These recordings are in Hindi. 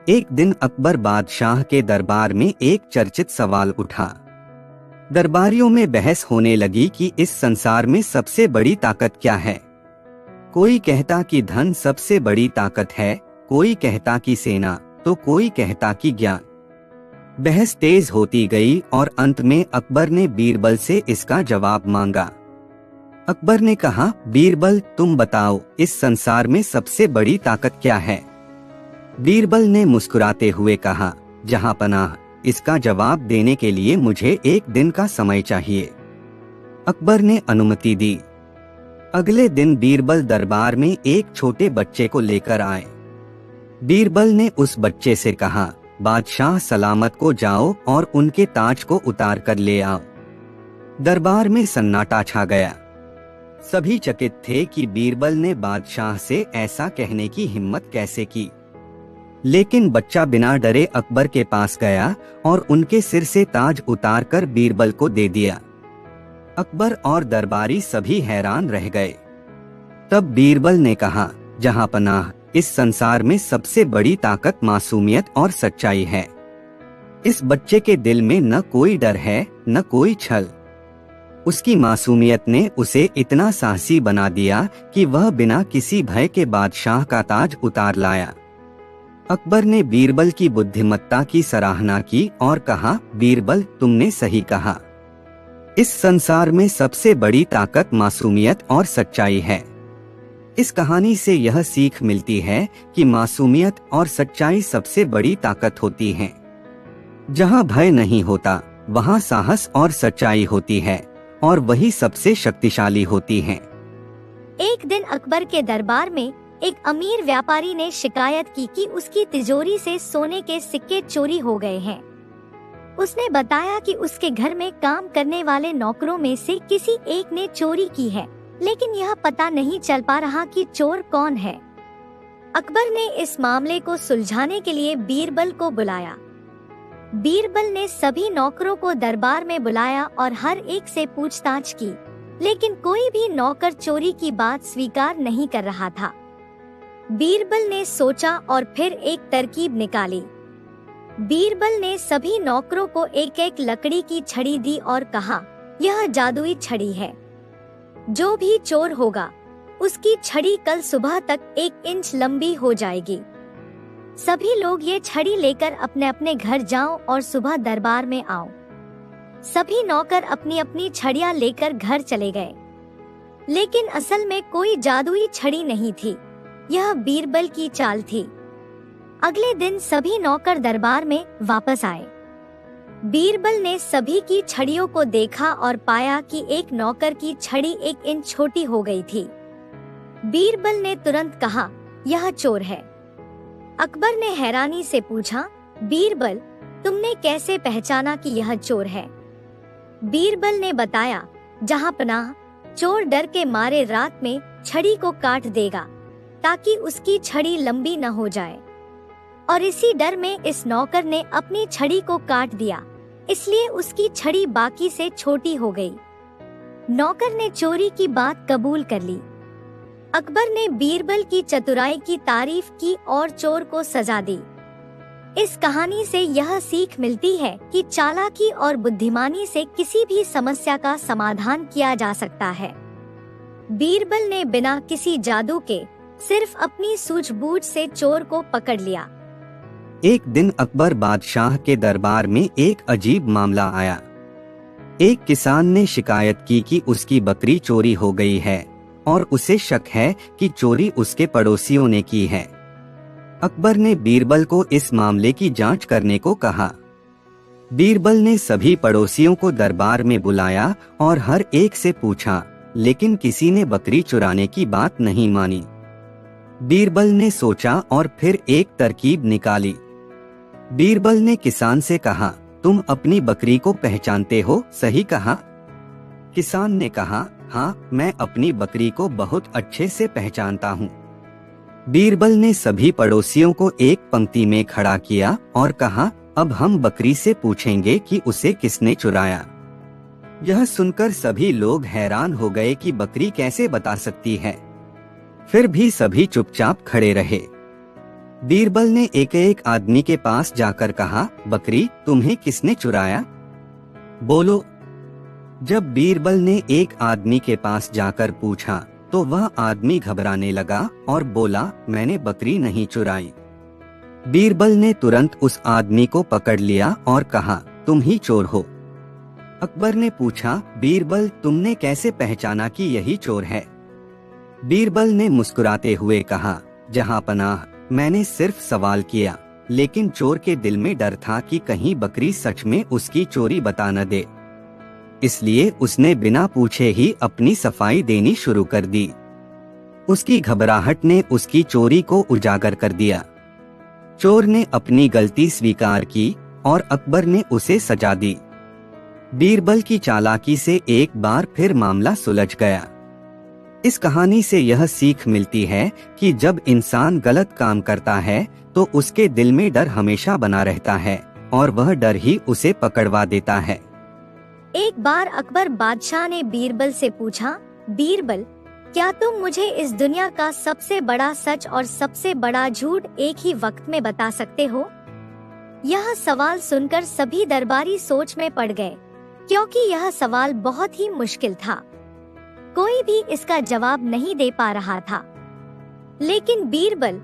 एक दिन अकबर बादशाह के दरबार में एक चर्चित सवाल उठा। दरबारियों में बहस होने लगी कि इस संसार में सबसे बड़ी ताकत क्या है। कोई कहता कि धन सबसे बड़ी ताकत है, कोई कहता कि सेना, तो कोई कहता कि ज्ञान। बहस तेज होती गई और अंत में अकबर ने बीरबल से इसका जवाब मांगा। अकबर ने कहा, बीरबल तुम बताओ, इस संसार में सबसे बड़ी ताकत क्या है। बीरबल ने मुस्कुराते हुए कहा, जहां पनाह, इसका जवाब देने के लिए मुझे एक दिन का समय चाहिए। अकबर ने अनुमति दी। अगले दिन बीरबल दरबार में एक छोटे बच्चे को लेकर आए। बीरबल ने उस बच्चे से कहा, बादशाह सलामत को जाओ और उनके ताज को उतार कर ले आओ। दरबार में सन्नाटा छा गया। सभी चकित थे कि बीरबल ने बादशाह से ऐसा कहने की हिम्मत कैसे की। लेकिन बच्चा बिना डरे अकबर के पास गया और उनके सिर से ताज उतार कर बीरबल को दे दिया। अकबर और दरबारी सभी हैरान रह गए। तब बीरबल ने कहा, जहां पनाह, इस संसार में सबसे बड़ी ताकत मासूमियत और सच्चाई है। इस बच्चे के दिल में न कोई डर है, न कोई छल। उसकी मासूमियत ने उसे इतना साहसी बना दिया कि वह बिना किसी भय के बादशाह का ताज उतार लाया। अकबर ने बीरबल की बुद्धिमत्ता की सराहना की और कहा, बीरबल तुमने सही कहा। इस संसार में सबसे बड़ी ताकत मासूमियत और सच्चाई है। इस कहानी से यह सीख मिलती है कि मासूमियत और सच्चाई सबसे बड़ी ताकत होती हैं। जहां भय नहीं होता, वहां साहस और सच्चाई होती है और वही सबसे शक्तिशाली होती हैं। एक दिन अकबर के दरबार में एक अमीर व्यापारी ने शिकायत की कि उसकी तिजोरी से सोने के सिक्के चोरी हो गए हैं। उसने बताया कि उसके घर में काम करने वाले नौकरों में से किसी एक ने चोरी की है, लेकिन यह पता नहीं चल पा रहा कि चोर कौन है। अकबर ने इस मामले को सुलझाने के लिए बीरबल को बुलाया। बीरबल ने सभी नौकरों को दरबार में बुलाया और हर एक से पूछताछ की, लेकिन कोई भी नौकर चोरी की बात स्वीकार नहीं कर रहा था। बीरबल ने सोचा और फिर एक तरकीब निकाली। बीरबल ने सभी नौकरों को एक एक लकड़ी की छड़ी दी और कहा, यह जादुई छड़ी है। जो भी चोर होगा, उसकी छड़ी कल सुबह तक 1 इंच लंबी हो जाएगी। सभी लोग ये छड़ी लेकर अपने अपने घर जाओ और सुबह दरबार में आओ। सभी नौकर अपनी अपनी छड़ियां लेकर घर चले गए, लेकिन असल में कोई जादुई छड़ी नहीं थी। यह बीरबल की चाल थी। अगले दिन सभी नौकर दरबार में वापस आए। बीरबल ने सभी की छड़ियों को देखा और पाया कि एक नौकर की छड़ी 1 इंच छोटी हो गई थी। बीरबल ने तुरंत कहा, यह चोर है। अकबर ने हैरानी से पूछा, बीरबल तुमने कैसे पहचाना कि यह चोर है। बीरबल ने बताया, जहां पनाह, चोर डर के मारे रात में छड़ी को काट देगा ताकि उसकी छड़ी लंबी न हो जाए, और इसी डर में इस नौकर ने अपनी छड़ी को काट दिया, इसलिए उसकी छड़ी बाकी से छोटी हो गई। नौकर ने चोरी की बात कबूल कर ली। अकबर ने बीरबल की चतुराई की तारीफ की और चोर को सजा दी। इस कहानी से यह सीख मिलती है कि चालाकी और बुद्धिमानी से किसी भी समस्या का समाधान किया जा सकता है। बीरबल ने बिना किसी जादू के सिर्फ अपनी सूझबूझ से चोर को पकड़ लिया। एक दिन अकबर बादशाह के दरबार में एक अजीब मामला आया। एक किसान ने शिकायत की कि उसकी बकरी चोरी हो गई है और उसे शक है कि चोरी उसके पड़ोसियों ने की है। अकबर ने बीरबल को इस मामले की जांच करने को कहा। बीरबल ने सभी पड़ोसियों को दरबार में बुलाया और हर एक से पूछा, लेकिन किसी ने बकरी चुराने की बात नहीं मानी। बीरबल ने सोचा और फिर एक तरकीब निकाली। बीरबल ने किसान से कहा, तुम अपनी बकरी को पहचानते हो, सही कहा? किसान ने कहा, हाँ, मैं अपनी बकरी को बहुत अच्छे से पहचानता हूँ। बीरबल ने सभी पड़ोसियों को एक पंक्ति में खड़ा किया और कहा, अब हम बकरी से पूछेंगे कि उसे किसने चुराया। यह सुनकर सभी लोग हैरान हो गए कि बकरी कैसे बता सकती है। फिर भी सभी चुपचाप खड़े रहे। बीरबल ने एक एक आदमी के पास जाकर कहा, बकरी तुम्हें किसने चुराया? बोलो। जब बीरबल ने एक आदमी के पास जाकर पूछा तो वह आदमी घबराने लगा और बोला, मैंने बकरी नहीं चुराई। बीरबल ने तुरंत उस आदमी को पकड़ लिया और कहा, तुम ही चोर हो। अकबर ने पूछा, बीरबल तुमने कैसे पहचाना कि यही चोर है? बीरबल ने मुस्कुराते हुए कहा, जहांपनाह मैंने सिर्फ सवाल किया, लेकिन चोर के दिल में डर था कि कहीं बकरी सच में उसकी चोरी बता न दे, इसलिए उसने बिना पूछे ही अपनी सफाई देनी शुरू कर दी। उसकी घबराहट ने उसकी चोरी को उजागर कर दिया। चोर ने अपनी गलती स्वीकार की और अकबर ने उसे सजा दी। बीरबल की चालाकी से एक बार फिर मामला सुलझ गया। इस कहानी से यह सीख मिलती है कि जब इंसान गलत काम करता है तो उसके दिल में डर हमेशा बना रहता है और वह डर ही उसे पकड़वा देता है। एक बार अकबर बादशाह ने बीरबल से पूछा, बीरबल क्या तुम मुझे इस दुनिया का सबसे बड़ा सच और सबसे बड़ा झूठ एक ही वक्त में बता सकते हो? यह सवाल सुनकर सभी दरबारी सोच में पड़ गए, क्योंकि यह सवाल बहुत ही मुश्किल था। कोई भी इसका जवाब नहीं दे पा रहा था। लेकिन बीरबल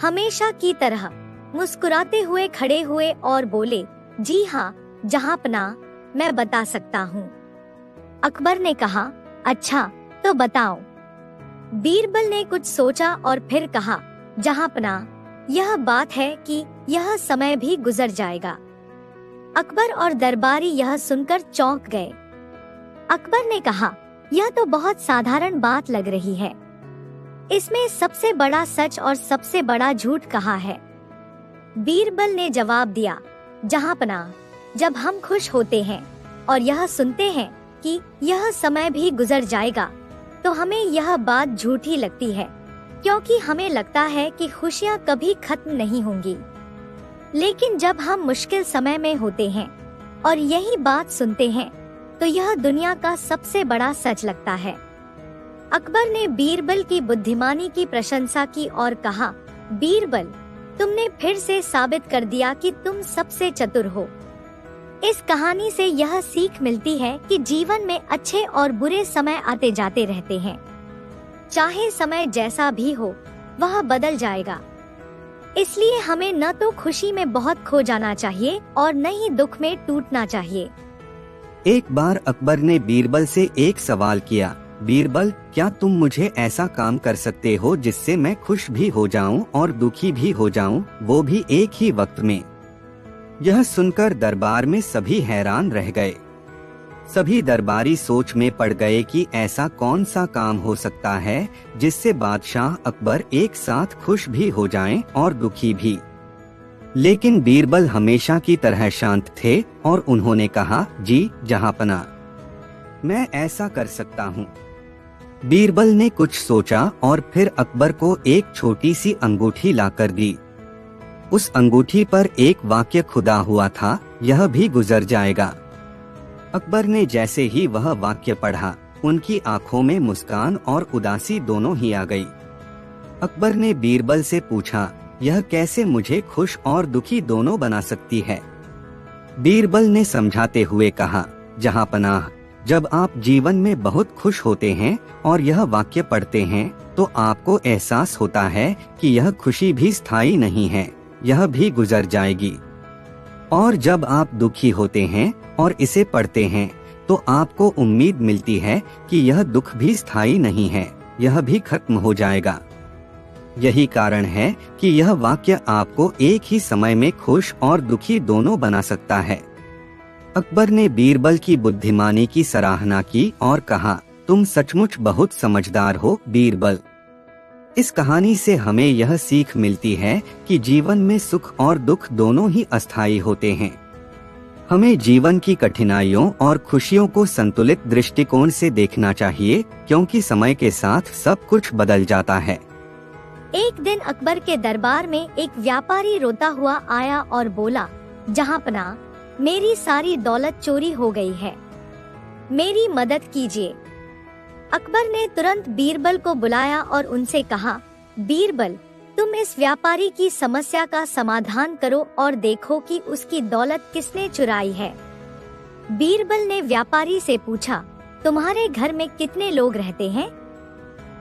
हमेशा की तरह मुस्कुराते हुए खड़े हुए और बोले, जी हाँ जहांपनाह, मैं बता सकता हूँ। अकबर ने कहा, अच्छा तो बताओ। बीरबल ने कुछ सोचा और फिर कहा, जहांपनाह, यह बात है कि यह समय भी गुजर जाएगा। अकबर और दरबारी यह सुनकर चौंक गए। अकबर ने कहा, यह तो बहुत साधारण बात लग रही है, इसमें सबसे बड़ा सच और सबसे बड़ा झूठ कहाँ है? बीरबल ने जवाब दिया, जहांपनाह, जब हम खुश होते हैं और यह सुनते हैं कि यह समय भी गुजर जाएगा तो हमें यह बात झूठी लगती है, क्योंकि हमें लगता है कि खुशियाँ कभी खत्म नहीं होंगी। लेकिन जब हम मुश्किल समय में होते हैं और यही बात सुनते हैं तो यह दुनिया का सबसे बड़ा सच लगता है। अकबर ने बीरबल की बुद्धिमानी की प्रशंसा की और कहा, बीरबल तुमने फिर से साबित कर दिया कि तुम सबसे चतुर हो। इस कहानी से यह सीख मिलती है कि जीवन में अच्छे और बुरे समय आते जाते रहते हैं। चाहे समय जैसा भी हो, वह बदल जाएगा। इसलिए हमें न तो खुशी में बहुत खो जाना चाहिए और न ही दुख में टूटना चाहिए। एक बार अकबर ने बीरबल से एक सवाल किया, बीरबल क्या तुम मुझे ऐसा काम कर सकते हो जिससे मैं खुश भी हो जाऊं और दुखी भी हो जाऊं, वो भी एक ही वक्त में? यह सुनकर दरबार में सभी हैरान रह गए। सभी दरबारी सोच में पड़ गए कि ऐसा कौन सा काम हो सकता है जिससे बादशाह अकबर एक साथ खुश भी हो जाएं और दुखी भी। लेकिन बीरबल हमेशा की तरह शांत थे और उन्होंने कहा, जी जहांपनाह, मैं ऐसा कर सकता हूँ। बीरबल ने कुछ सोचा और फिर अकबर को एक छोटी सी अंगूठी लाकर दी। उस अंगूठी पर एक वाक्य खुदा हुआ था, यह भी गुजर जाएगा। अकबर ने जैसे ही वह वाक्य पढ़ा, उनकी आंखों में मुस्कान और उदासी दोनों ही आ गई। अकबर ने बीरबल से पूछा, यह कैसे मुझे खुश और दुखी दोनों बना सकती है? बीरबल ने समझाते हुए कहा, जहांपनाह, जब आप जीवन में बहुत खुश होते हैं और यह वाक्य पढ़ते हैं तो आपको एहसास होता है कि यह खुशी भी स्थायी नहीं है, यह भी गुजर जाएगी। और जब आप दुखी होते हैं और इसे पढ़ते हैं तो आपको उम्मीद मिलती है कि यह दुख भी स्थायी नहीं है, यह भी खत्म हो जाएगा। यही कारण है कि यह वाक्य आपको एक ही समय में खुश और दुखी दोनों बना सकता है। अकबर ने बीरबल की बुद्धिमानी की सराहना की और कहा, तुम सचमुच बहुत समझदार हो बीरबल। इस कहानी से हमें यह सीख मिलती है कि जीवन में सुख और दुख दोनों ही अस्थायी होते हैं। हमें जीवन की कठिनाइयों और खुशियों को संतुलित दृष्टिकोण से देखना चाहिए, क्योंकि समय के साथ सब कुछ बदल जाता है। एक दिन अकबर के दरबार में एक व्यापारी रोता हुआ आया और बोला, जहांपनाह, मेरी सारी दौलत चोरी हो गई है, मेरी मदद कीजिए। अकबर ने तुरंत बीरबल को बुलाया और उनसे कहा, बीरबल, तुम इस व्यापारी की समस्या का समाधान करो और देखो कि उसकी दौलत किसने चुराई है। बीरबल ने व्यापारी से पूछा, तुम्हारे घर में कितने लोग रहते हैं?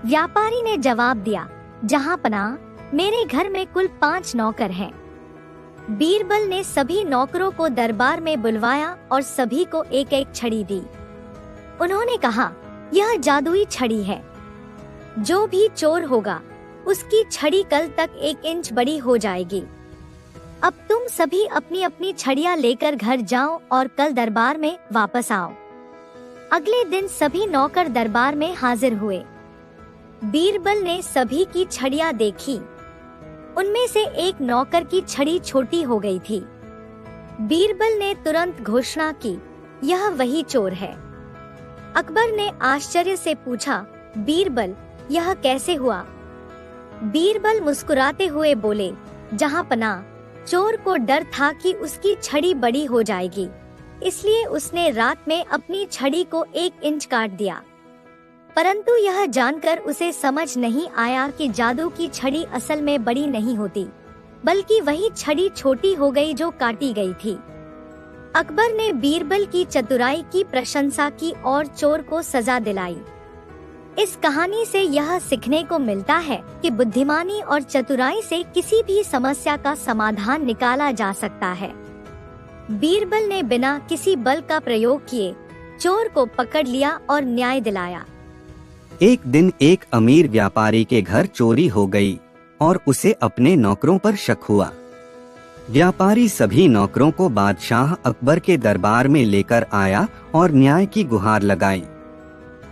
व्यापारी ने जवाब दिया, जहांपनाह, मेरे घर में कुल 5 नौकर हैं। बीरबल ने सभी नौकरों को दरबार में बुलवाया और सभी को एक एक छड़ी दी। उन्होंने कहा, यह जादुई छड़ी है। जो भी चोर होगा उसकी छड़ी कल तक 1 इंच बड़ी हो जाएगी। अब तुम सभी अपनी अपनी छड़ियां लेकर घर जाओ और कल दरबार में वापस आओ। अगले दिन सभी नौकर दरबार में हाजिर हुए। बीरबल ने सभी की छड़ियां देखी। उनमें से एक नौकर की छड़ी छोटी हो गई थी। बीरबल ने तुरंत घोषणा की, यह वही चोर है। अकबर ने आश्चर्य से पूछा, बीरबल, यह कैसे हुआ? बीरबल मुस्कुराते हुए बोले, जहांपनाह, चोर को डर था कि उसकी छड़ी बड़ी हो जाएगी, इसलिए उसने रात में अपनी छड़ी को 1 इंच काट दिया। परंतु यह जानकर उसे समझ नहीं आया कि जादू की छड़ी असल में बड़ी नहीं होती, बल्कि वही छड़ी छोटी हो गई जो काटी गई थी। अकबर ने बीरबल की चतुराई की प्रशंसा की और चोर को सजा दिलाई। इस कहानी से यह सीखने को मिलता है कि बुद्धिमानी और चतुराई से किसी भी समस्या का समाधान निकाला जा सकता है। बीरबल ने बिना किसी बल का प्रयोग किए चोर को पकड़ लिया और न्याय दिलाया। एक दिन एक अमीर व्यापारी के घर चोरी हो गई और उसे अपने नौकरों पर शक हुआ। व्यापारी सभी नौकरों को बादशाह अकबर के दरबार में लेकर आया और न्याय की गुहार लगाई।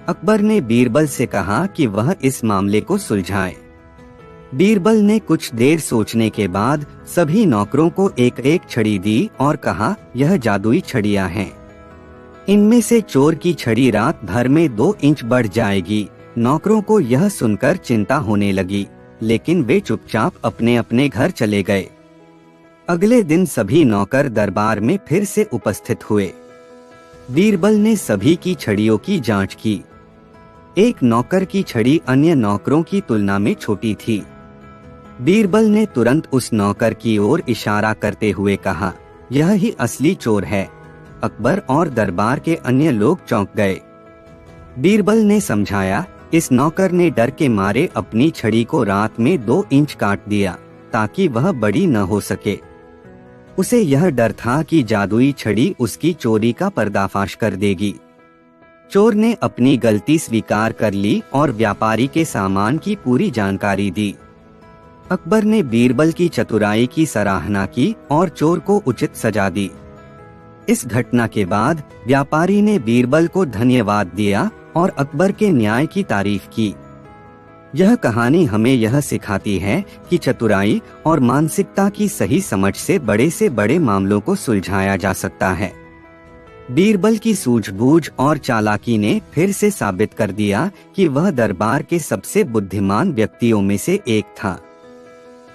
अकबर ने बीरबल से कहा कि वह इस मामले को सुलझाए। बीरबल ने कुछ देर सोचने के बाद सभी नौकरों को एक एक छड़ी दी और कहा, यह जादुई छड़ियां हैं। इनमें से चोर की छड़ी रात भर में 2 इंच बढ़ जाएगी। नौकरों को यह सुनकर चिंता होने लगी, लेकिन वे चुपचाप अपने अपने घर चले गए। अगले दिन सभी नौकर दरबार में फिर से उपस्थित हुए। बीरबल ने सभी की छड़ियों की जांच की। एक नौकर की छड़ी अन्य नौकरों की तुलना में छोटी थी। बीरबल ने तुरंत उस नौकर की ओर इशारा करते हुए कहा, यह ही असली चोर है। अकबर और दरबार के अन्य लोग चौंक गए। बीरबल ने समझाया, इस नौकर ने डर के मारे अपनी छड़ी को रात में 2 इंच काट दिया ताकि वह बड़ी न हो सके। उसे यह डर था कि जादुई छड़ी उसकी चोरी का पर्दाफाश कर देगी। चोर ने अपनी गलती स्वीकार कर ली और व्यापारी के सामान की पूरी जानकारी दी। अकबर ने बीरबल की चतुराई की सराहना की और चोर को उचित सजा दी। इस घटना के बाद व्यापारी ने बीरबल को धन्यवाद दिया और अकबर के न्याय की तारीफ की। यह कहानी हमें यह सिखाती है कि चतुराई और मानसिकता की सही समझ से बड़े मामलों को सुलझाया जा सकता है। बीरबल की सूझबूझ और चालाकी ने फिर से साबित कर दिया कि वह दरबार के सबसे बुद्धिमान व्यक्तियों में से एक था।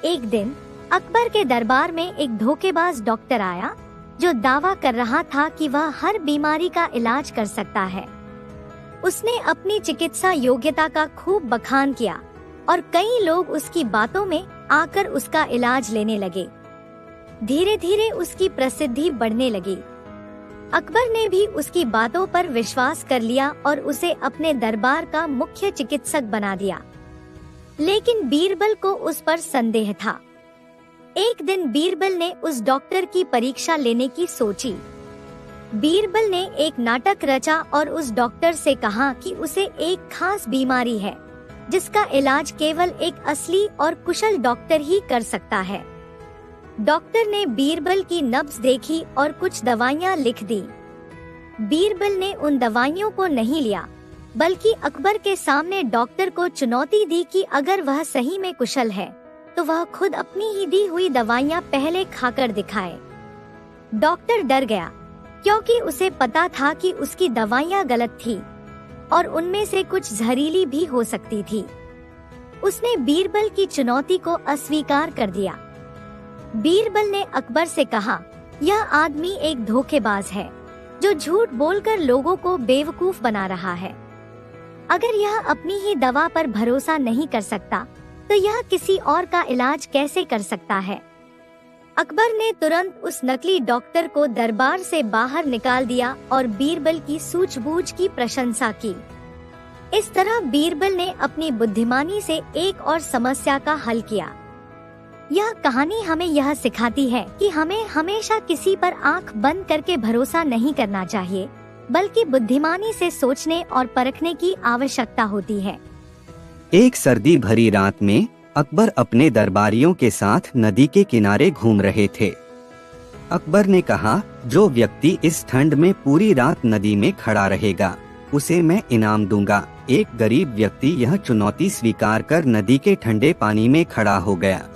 एक दिन अकबर के दरबार में एक धोखेबाज डॉक्टर आया जो दावा कर रहा था कि वह हर बीमारी का इलाज कर सकता है। उसने अपनी चिकित्सा योग्यता का खूब बखान किया और कई लोग उसकी बातों में आकर उसका इलाज लेने लगे। धीरे धीरे उसकी प्रसिद्धि बढ़ने लगी। अकबर ने भी उसकी बातों पर विश्वास कर लिया और उसे अपने दरबार का मुख्य चिकित्सक बना दिया। लेकिन बीरबल को उस पर संदेह था। एक दिन बीरबल ने उस डॉक्टर की परीक्षा लेने की सोची। बीरबल ने एक नाटक रचा और उस डॉक्टर से कहा कि उसे एक खास बीमारी है जिसका इलाज केवल एक असली और कुशल डॉक्टर ही कर सकता है। डॉक्टर ने बीरबल की नब्ज देखी और कुछ दवाइयाँ लिख दी। बीरबल ने उन दवाइयों को नहीं लिया, बल्कि अकबर के सामने डॉक्टर को चुनौती दी कि अगर वह सही में कुशल है तो वह खुद अपनी ही दी हुई दवाइयाँ पहले खाकर दिखाए। डॉक्टर डर गया क्योंकि उसे पता था कि उसकी दवाइयाँ गलत थी और उनमें से कुछ जहरीली भी हो सकती थी। उसने बीरबल की चुनौती को अस्वीकार कर दिया। बीरबल ने अकबर से कहा, यह आदमी एक धोखेबाज है जो झूठ बोलकर लोगों को बेवकूफ बना रहा है। अगर यह अपनी ही दवा पर भरोसा नहीं कर सकता तो यह किसी और का इलाज कैसे कर सकता है। अकबर ने तुरंत उस नकली डॉक्टर को दरबार से बाहर निकाल दिया और बीरबल की सूझबूझ की प्रशंसा की। इस तरह बीरबल ने अपनी बुद्धिमानी से एक और समस्या का हल किया। यह कहानी हमें यह सिखाती है कि हमें हमेशा किसी पर आंख बंद करके भरोसा नहीं करना चाहिए, बल्कि बुद्धिमानी से सोचने और परखने की आवश्यकता होती है। एक सर्दी भरी रात में अकबर अपने दरबारियों के साथ नदी के किनारे घूम रहे थे। अकबर ने कहा, जो व्यक्ति इस ठंड में पूरी रात नदी में खड़ा रहेगा, उसे मैं इनाम दूंगा। एक गरीब व्यक्ति यह चुनौती स्वीकार कर नदी के ठंडे पानी में खड़ा हो गया।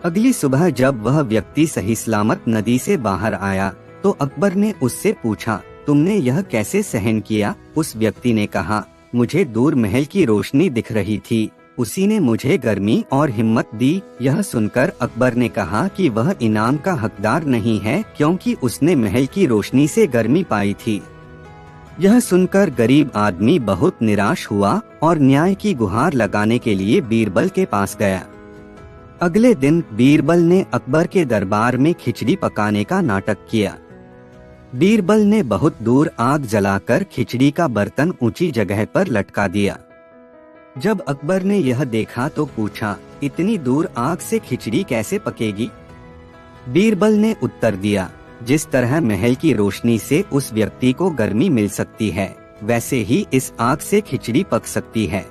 अगली सुबह जब वह व्यक्ति सही सलामत नदी से बाहर आया, तो अकबर ने उससे पूछा, तुमने यह कैसे सहन किया? उस व्यक्ति ने कहा, मुझे दूर महल की रोशनी दिख रही थी, उसी ने मुझे गर्मी और हिम्मत दी। यह सुनकर अकबर ने कहा कि वह इनाम का हकदार नहीं है, क्योंकि उसने महल की रोशनी से गर्मी पाई थी। यह सुनकर गरीब आदमी बहुत निराश हुआ और न्याय की गुहार लगाने के लिए बीरबल के पास गया। अगले दिन बीरबल ने अकबर के दरबार में खिचड़ी पकाने का नाटक किया। बीरबल ने बहुत दूर आग जलाकर खिचड़ी का बर्तन ऊंची जगह पर लटका दिया। जब अकबर ने यह देखा तो पूछा, इतनी दूर आग से खिचड़ी कैसे पकेगी? बीरबल ने उत्तर दिया, जिस तरह महल की रोशनी से उस व्यक्ति को गर्मी मिल सकती है, वैसे ही इस आग से खिचड़ी पक सकती है।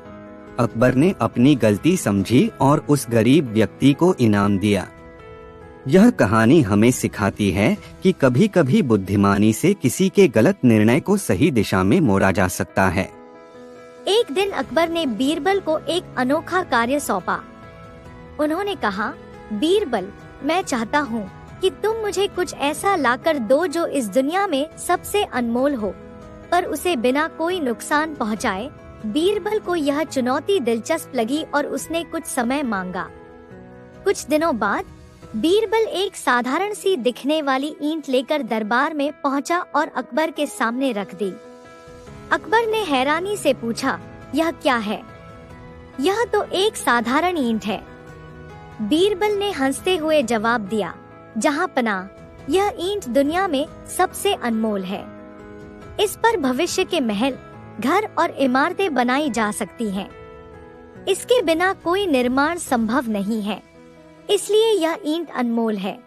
अकबर ने अपनी गलती समझी और उस गरीब व्यक्ति को इनाम दिया। यह कहानी हमें सिखाती है कि कभी कभी बुद्धिमानी से किसी के गलत निर्णय को सही दिशा में मोड़ा जा सकता है। एक दिन अकबर ने बीरबल को एक अनोखा कार्य सौंपा। उन्होंने कहा, बीरबल, मैं चाहता हूँ कि तुम मुझे कुछ ऐसा लाकर दो जो इस दुनिया में सबसे अनमोल हो, पर उसे बिना कोई नुकसान पहुँचाए। बीरबल को यह चुनौती दिलचस्प लगी और उसने कुछ समय मांगा। कुछ दिनों बाद बीरबल एक साधारण सी दिखने वाली ईंट लेकर दरबार में पहुंचा और अकबर के सामने रख दी। अकबर ने हैरानी से पूछा, यह क्या है? यह तो एक साधारण ईंट है। बीरबल ने हंसते हुए जवाब दिया, जहां पनाह, यह ईंट दुनिया में सबसे अनमोल है। इस पर भविष्य के महल, घर और इमारतें बनाई जा सकती हैं। इसके बिना कोई निर्माण संभव नहीं है, इसलिए यह ईंट अनमोल है।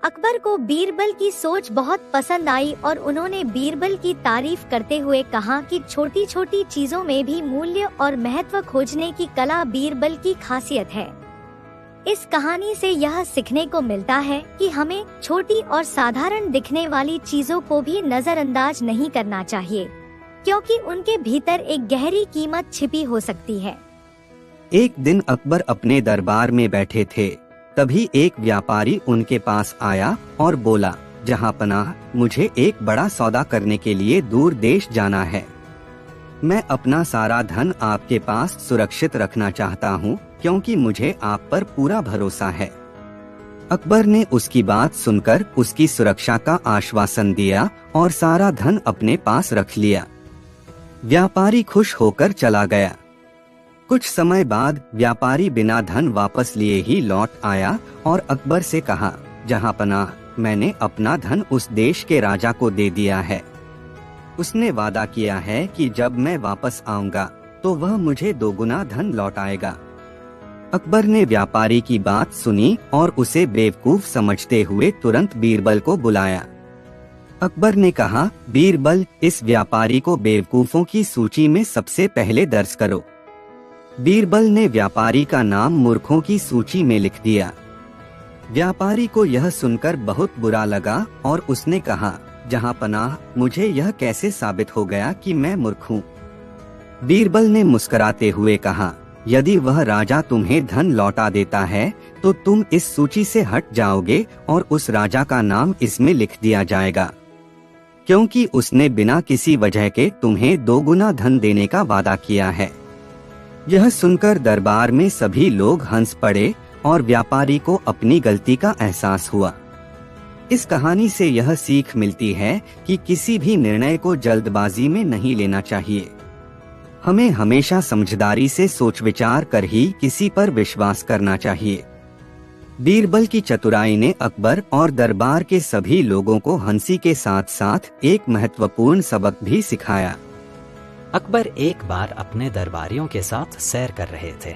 अकबर को बीरबल की सोच बहुत पसंद आई और उन्होंने बीरबल की तारीफ करते हुए कहा कि छोटी छोटी चीजों में भी मूल्य और महत्व खोजने की कला बीरबल की खासियत है। इस कहानी से यह सीखने को मिलता है कि हमें छोटी और साधारण दिखने वाली चीजों को भी नजरअंदाज नहीं करना चाहिए, क्योंकि उनके भीतर एक गहरी कीमत छिपी हो सकती है। एक दिन अकबर अपने दरबार में बैठे थे, तभी एक व्यापारी उनके पास आया और बोला, जहां पनाह, मुझे एक बड़ा सौदा करने के लिए दूर देश जाना है। मैं अपना सारा धन आपके पास सुरक्षित रखना चाहता हूं, क्योंकि मुझे आप पर पूरा भरोसा है। अकबर ने उसकी बात सुनकर उसकी सुरक्षा का आश्वासन दिया और सारा धन अपने पास रख लिया। व्यापारी खुश होकर चला गया। कुछ समय बाद व्यापारी बिना धन वापस लिए ही लौट आया और अकबर से कहा, जहां पनाह, मैंने अपना धन उस देश के राजा को दे दिया है। उसने वादा किया है कि जब मैं वापस आऊंगा तो वह मुझे दोगुना धन लौटाएगा। अकबर ने व्यापारी की बात सुनी और उसे बेवकूफ समझते हुए तुरंत बीरबल को बुलाया। अकबर ने कहा, बीरबल, इस व्यापारी को बेवकूफों की सूची में सबसे पहले दर्ज करो। बीरबल ने व्यापारी का नाम मूर्खों की सूची में लिख दिया। व्यापारी को यह सुनकर बहुत बुरा लगा और उसने कहा, जहां पनाह, मुझे यह कैसे साबित हो गया कि मैं मूर्ख हूँ? बीरबल ने मुस्कुराते हुए कहा, यदि वह राजा तुम्हें धन लौटा देता है तो तुम इस सूची से हट जाओगे और उस राजा का नाम इसमें लिख दिया जाएगा, क्योंकि उसने बिना किसी वजह के तुम्हें दोगुना धन देने का वादा किया है। यह सुनकर दरबार में सभी लोग हंस पड़े और व्यापारी को अपनी गलती का एहसास हुआ। इस कहानी से यह सीख मिलती है कि किसी भी निर्णय को जल्दबाजी में नहीं लेना चाहिए। हमें हमेशा समझदारी से सोच विचार कर ही किसी पर विश्वास करना चाहिए। बीरबल की चतुराई ने अकबर और दरबार के सभी लोगों को हंसी के साथ साथ एक महत्वपूर्ण सबक भी सिखाया। अकबर एक बार अपने दरबारियों के साथ सैर कर रहे थे।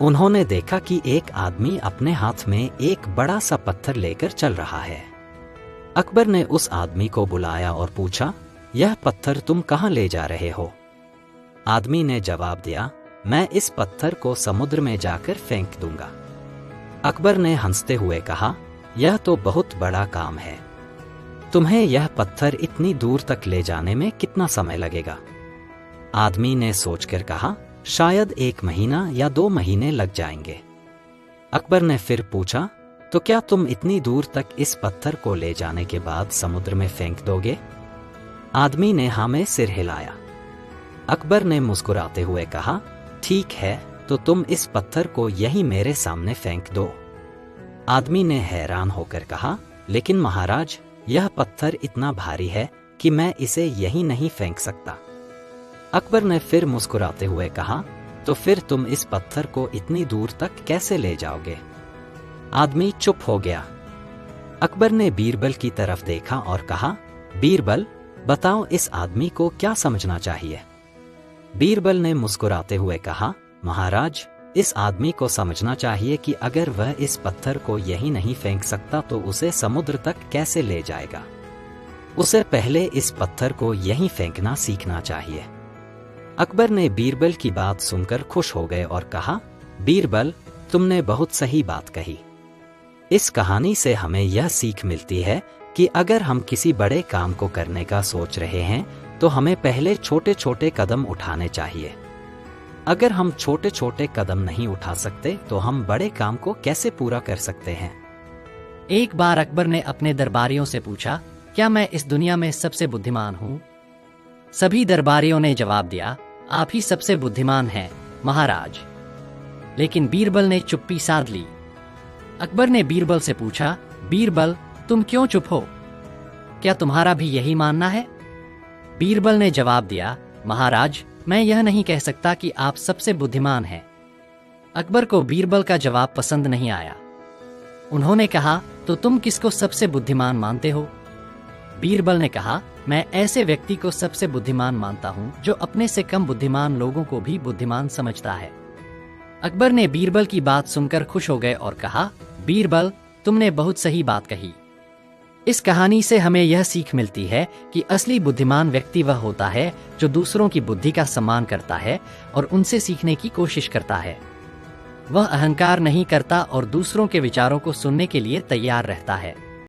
उन्होंने देखा कि एक आदमी अपने हाथ में एक बड़ा सा पत्थर लेकर चल रहा है। अकबर ने उस आदमी को बुलाया और पूछा, यह पत्थर तुम कहाँ ले जा रहे हो? आदमी ने जवाब दिया, मैं इस पत्थर को समुद्र में जाकर फेंक दूंगा। अकबर ने हंसते हुए कहा, यह तो बहुत बड़ा काम है। तुम्हें यह पत्थर इतनी दूर तक ले जाने में कितना समय लगेगा? आदमी ने सोचकर कहा, शायद 1 महीना या 2 महीने लग जाएंगे। अकबर ने फिर पूछा, तो क्या तुम इतनी दूर तक इस पत्थर को ले जाने के बाद समुद्र में फेंक दोगे? आदमी ने हाँ में सिर हिलाया। अकबर ने मुस्कुराते हुए कहा, ठीक है, तो तुम इस पत्थर को यही मेरे सामने फेंक दो। आदमी ने हैरान होकर कहा, लेकिन महाराज, यह पत्थर इतना भारी है कि मैं इसे यही नहीं फेंक सकता। अकबर ने फिर मुस्कुराते हुए कहा, तो फिर तुम इस पत्थर को इतनी दूर तक कैसे ले जाओगे? आदमी चुप हो गया। अकबर ने बीरबल की तरफ देखा और कहा, बीरबल, बताओ इस आदमी को क्या समझना चाहिए? बीरबल ने मुस्कुराते हुए कहा, महाराज, इस आदमी को समझना चाहिए कि अगर वह इस पत्थर को यही नहीं फेंक सकता तो उसे समुद्र तक कैसे ले जाएगा? उसे पहले इस पत्थर को यहीं फेंकना सीखना चाहिए। अकबर ने बीरबल की बात सुनकर खुश हो गए और कहा, बीरबल, तुमने बहुत सही बात कही। इस कहानी से हमें यह सीख मिलती है कि अगर हम किसी बड़े काम को करने का सोच रहे हैं तो हमें पहले छोटे छोटे कदम उठाने चाहिए। अगर हम छोटे छोटे कदम नहीं उठा सकते तो हम बड़े काम को कैसे पूरा कर सकते हैं? एक बार अकबर ने अपने दरबारियों से पूछा, क्या मैं इस दुनिया में सबसे बुद्धिमान हूँ? सभी दरबारियों ने जवाब दिया, आप ही सबसे बुद्धिमान हैं, महाराज। लेकिन बीरबल ने चुप्पी साध ली। अकबर ने बीरबल से पूछा, बीरबल, तुम क्यों चुप हो? क्या तुम्हारा भी यही मानना है? बीरबल ने जवाब दिया, महाराज, मैं यह नहीं कह सकता कि आप सबसे बुद्धिमान हैं। अकबर को बीरबल का जवाब पसंद नहीं आया। उन्होंने कहा, तो तुम किसको सबसे बुद्धिमान मानते हो? बीरबल ने कहा, मैं ऐसे व्यक्ति को सबसे बुद्धिमान मानता हूं जो अपने से कम बुद्धिमान लोगों को भी बुद्धिमान समझता है। अकबर ने बीरबल की बात सुनकर खुश हो गए और कहा, बीरबल, तुमने बहुत सही बात कही। इस कहानी से हमें यह सीख मिलती है कि असली बुद्धिमान व्यक्ति वह होता है जो दूसरों की बुद्धि का सम्मान करता है और उनसे सीखने की कोशिश करता है। वह अहंकार नहीं करता और दूसरों के विचारों को सुनने के लिए तैयार रहता है।